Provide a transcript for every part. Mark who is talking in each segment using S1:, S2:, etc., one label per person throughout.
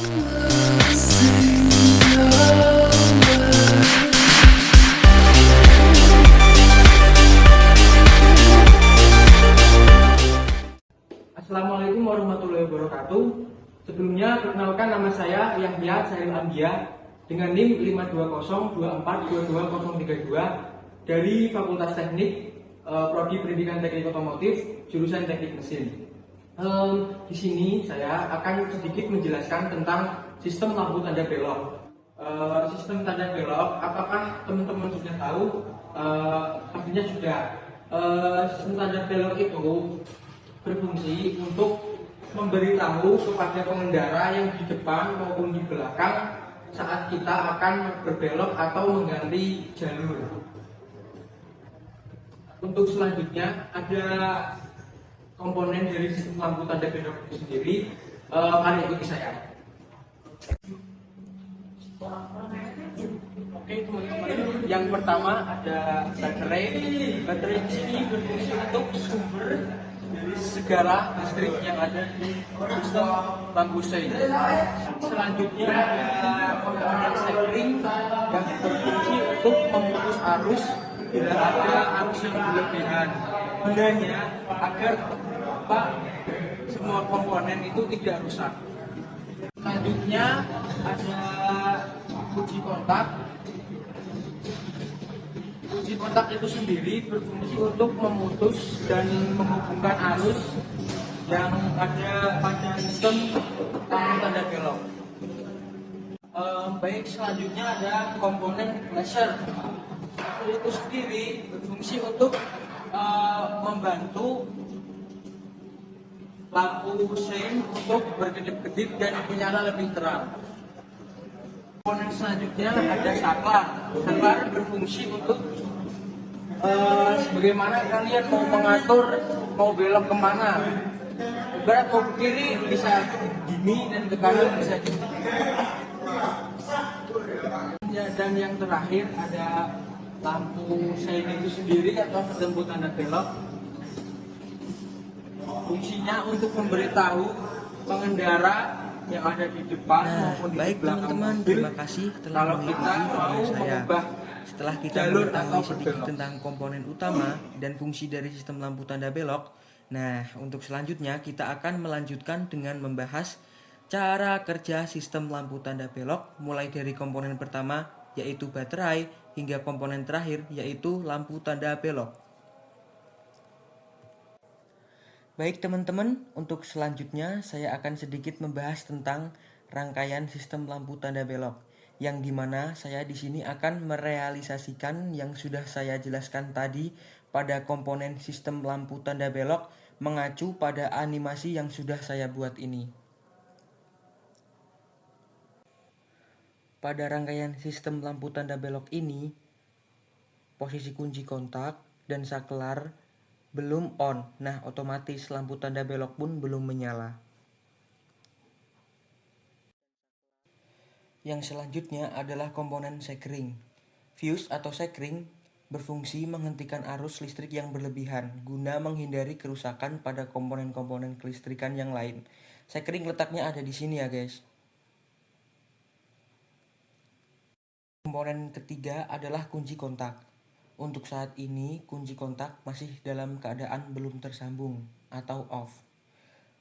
S1: Assalamualaikum warahmatullahi wabarakatuh. Sebelumnya perkenalkan nama saya Yahya Sahril Andia dengan NIM 52024222032 dari Fakultas Teknik Prodi Pendidikan Teknik Otomotif jurusan Teknik Mesin. Di sini saya akan sedikit menjelaskan tentang sistem lampu tanda belok. Sistem tanda belok, apakah teman-teman sudah tahu? Pastinya sudah. Sistem tanda belok itu berfungsi untuk memberitahu kepada pengendara yang di depan maupun di belakang saat kita akan berbelok atau mengganti jalur. Untuk selanjutnya ada komponen dari sistem lampu tanda belok itu sendiri. Mari ikuti saya. Oke teman-teman, yang pertama ada baterai. Baterai di sini berfungsi untuk sumber dari segala listrik yang ada di sistem lampu sein. Selanjutnya ada komponen sekring yang berfungsi untuk memutus arus bila ada arus yang berlebihan. Gunanya agar semua komponen itu tidak rusak. Selanjutnya ada kunci kontak. Kunci kontak itu sendiri berfungsi untuk memutus dan menghubungkan arus yang ada pada sistem lampu tanda belok. Baik, selanjutnya ada komponen flasher. Itu sendiri berfungsi untuk membantu lampu sein untuk berkedip-kedip dan menyala lebih terang. Komponen selanjutnya ada saklar. Saklar berfungsi untuk sebagaimana kalian mau mengatur mau belok kemana. Ibarat mau ke kiri bisa gini dan ke kanan bisa gini. Dan yang terakhir ada lampu sein itu sendiri atau lampu tanda belok. Fungsinya untuk memberitahu pengendara yang ada di depan maupun di
S2: baik
S1: belakang
S2: teman-teman,
S1: mobil,
S2: terima kasih telah
S1: kalau
S2: mengikuti
S1: kita
S2: video
S1: mau
S2: saya.
S1: mengubah
S2: Setelah kita
S1: jalur
S2: mengetahui
S1: atau
S2: sedikit
S1: berbelok
S2: tentang komponen utama dan fungsi dari sistem lampu tanda belok, nah untuk selanjutnya kita akan melanjutkan dengan membahas cara kerja sistem lampu tanda belok mulai dari komponen pertama yaitu baterai hingga komponen terakhir yaitu lampu tanda belok. Baik teman-teman, untuk selanjutnya saya akan sedikit membahas tentang rangkaian sistem lampu tanda belok, yang dimana saya di sini akan merealisasikan yang sudah saya jelaskan tadi pada komponen sistem lampu tanda belok mengacu pada animasi yang sudah saya buat ini. Pada rangkaian sistem lampu tanda belok ini, posisi kunci kontak dan saklar belum on, nah otomatis lampu tanda belok pun belum menyala. Yang selanjutnya adalah komponen sekring. Fuse atau sekring berfungsi menghentikan arus listrik yang berlebihan guna menghindari kerusakan pada komponen-komponen kelistrikan yang lain. Sekring letaknya ada di sini ya guys. Komponen ketiga adalah kunci kontak. Untuk saat ini kunci kontak masih dalam keadaan belum tersambung atau off.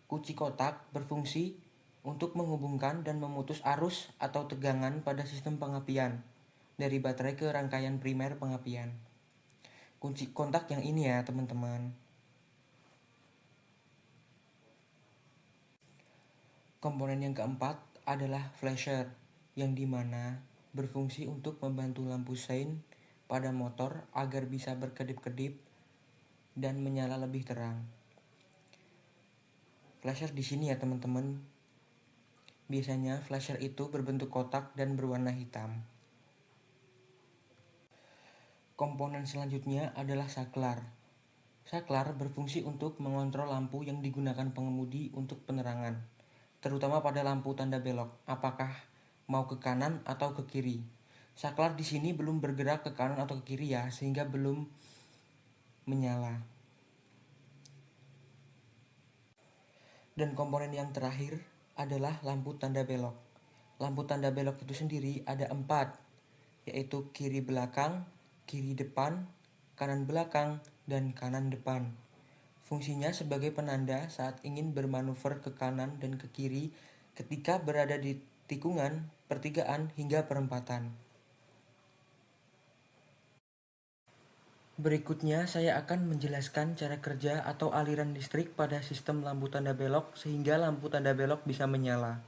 S2: Kunci kontak berfungsi untuk menghubungkan dan memutus arus atau tegangan pada sistem pengapian dari baterai ke rangkaian primer pengapian. Kunci kontak yang ini ya teman-teman. Komponen yang keempat adalah flasher, yang dimana berfungsi untuk membantu lampu sein pada motor agar bisa berkedip-kedip dan menyala lebih terang. Flasher di sini ya teman-teman. Biasanya flasher itu berbentuk kotak dan berwarna hitam. Komponen selanjutnya adalah saklar. Saklar berfungsi untuk mengontrol lampu yang digunakan pengemudi untuk penerangan, terutama pada lampu tanda belok, apakah mau ke kanan atau ke kiri. Saklar di sini belum bergerak ke kanan atau ke kiri ya, sehingga belum menyala. Dan komponen yang terakhir adalah lampu tanda belok. lampu tanda belok itu sendiri ada 4, yaitu kiri belakang, kiri depan, kanan belakang, dan kanan depan. Fungsinya sebagai penanda saat ingin bermanuver ke kanan dan ke kiri ketika berada di tikungan, pertigaan, hingga perempatan. Berikutnya saya akan menjelaskan cara kerja atau aliran listrik pada sistem lampu tanda belok sehingga lampu tanda belok bisa menyala.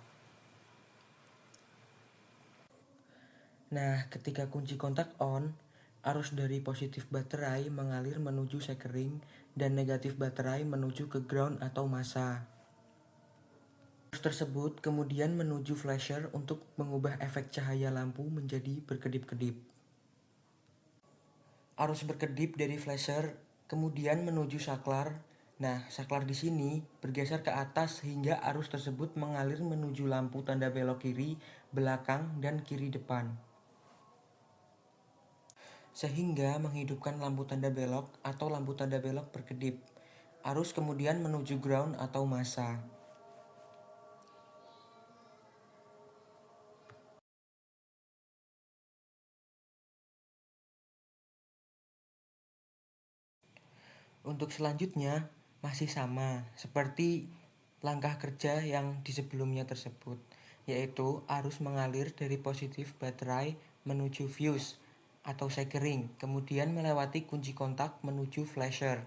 S2: Nah, ketika kunci kontak on, arus dari positif baterai mengalir menuju sekering dan negatif baterai menuju ke ground atau massa. Arus tersebut kemudian menuju flasher untuk mengubah efek cahaya lampu menjadi berkedip-kedip. Arus berkedip dari flasher kemudian menuju saklar. Nah, saklar di sini bergeser ke atas sehingga arus tersebut mengalir menuju lampu tanda belok kiri, belakang, dan kiri depan. Sehingga menghidupkan lampu tanda belok atau lampu tanda belok berkedip. Arus kemudian menuju ground atau massa. Untuk selanjutnya masih sama seperti langkah kerja yang di sebelumnya tersebut, yaitu arus mengalir dari positif baterai menuju fuse atau sekering, kemudian melewati kunci kontak menuju flasher.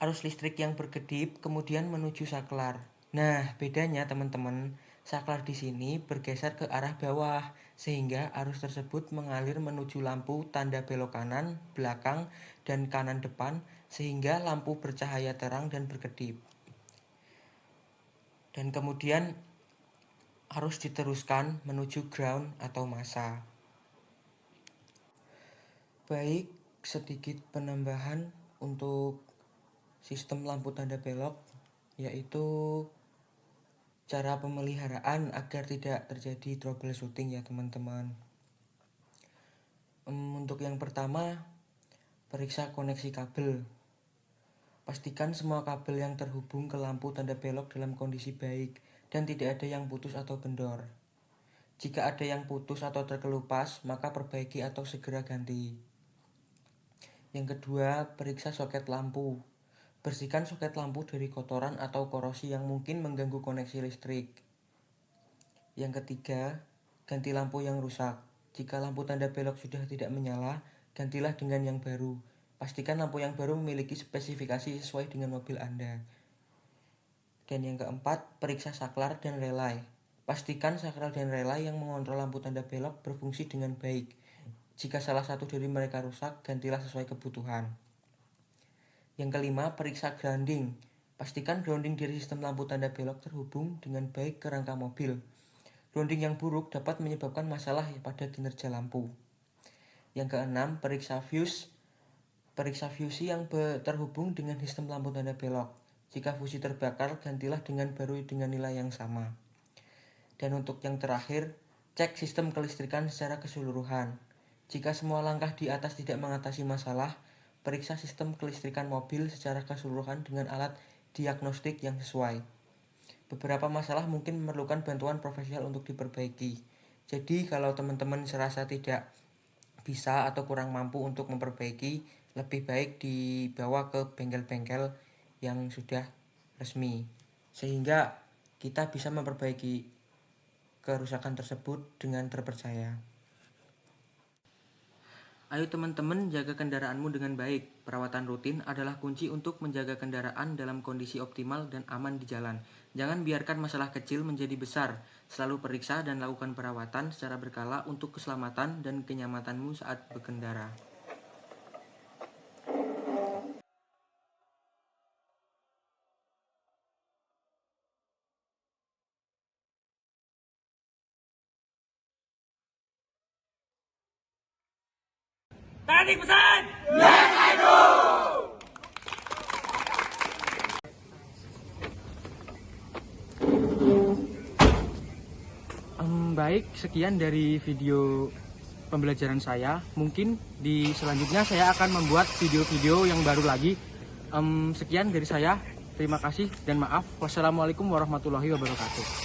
S2: Arus listrik yang berkedip kemudian menuju saklar. Nah, bedanya teman-teman, saklar di sini bergeser ke arah bawah sehingga arus tersebut mengalir menuju lampu tanda belok kanan, belakang, dan kanan depan sehingga lampu bercahaya terang dan berkedip. Dan kemudian harus diteruskan menuju ground atau massa. Baik, sedikit penambahan untuk sistem lampu tanda belok, yaitu cara pemeliharaan agar tidak terjadi troubleshooting ya teman-teman. Untuk yang pertama, periksa koneksi kabel. Pastikan semua kabel yang terhubung ke lampu tanda belok dalam kondisi baik dan tidak ada yang putus atau kendor. Jika ada yang putus atau terkelupas, maka perbaiki atau segera ganti. Yang kedua, periksa soket lampu. Bersihkan soket lampu dari kotoran atau korosi yang mungkin mengganggu koneksi listrik. Yang ketiga, ganti lampu yang rusak. Jika lampu tanda belok sudah tidak menyala, gantilah dengan yang baru. Pastikan lampu yang baru memiliki spesifikasi sesuai dengan mobil Anda. Dan yang keempat, periksa saklar dan relay. Pastikan saklar dan relay yang mengontrol lampu tanda belok berfungsi dengan baik. Jika salah satu dari mereka rusak, gantilah sesuai kebutuhan. Yang kelima, periksa grounding. Pastikan grounding dari sistem lampu tanda belok terhubung dengan baik ke rangka mobil. Grounding yang buruk dapat menyebabkan masalah pada kinerja lampu. Yang keenam, periksa fuse. Periksa fusi yang terhubung dengan sistem lampu tanda belok. Jika fusi terbakar, gantilah dengan baru dengan nilai yang sama. Dan untuk yang terakhir, cek sistem kelistrikan secara keseluruhan. Jika semua langkah di atas tidak mengatasi masalah, periksa sistem kelistrikan mobil secara keseluruhan dengan alat diagnostik yang sesuai. Beberapa masalah mungkin memerlukan bantuan profesional untuk diperbaiki. Jadi kalau teman-teman serasa tidak bisa atau kurang mampu untuk memperbaiki, lebih baik dibawa ke bengkel-bengkel yang sudah resmi, sehingga kita bisa memperbaiki kerusakan tersebut dengan terpercaya. Ayo teman-teman, jaga kendaraanmu dengan baik. Perawatan rutin adalah kunci untuk menjaga kendaraan dalam kondisi optimal dan aman di jalan. Jangan biarkan masalah kecil menjadi besar. Selalu periksa dan lakukan perawatan secara berkala untuk keselamatan dan kenyamatanmu saat berkendara.
S3: Tadi pesan.
S1: Baik, sekian dari video pembelajaran saya. Mungkin di selanjutnya saya akan membuat video-video yang baru lagi. Sekian dari saya. Terima kasih dan maaf. Wassalamualaikum warahmatullahi wabarakatuh.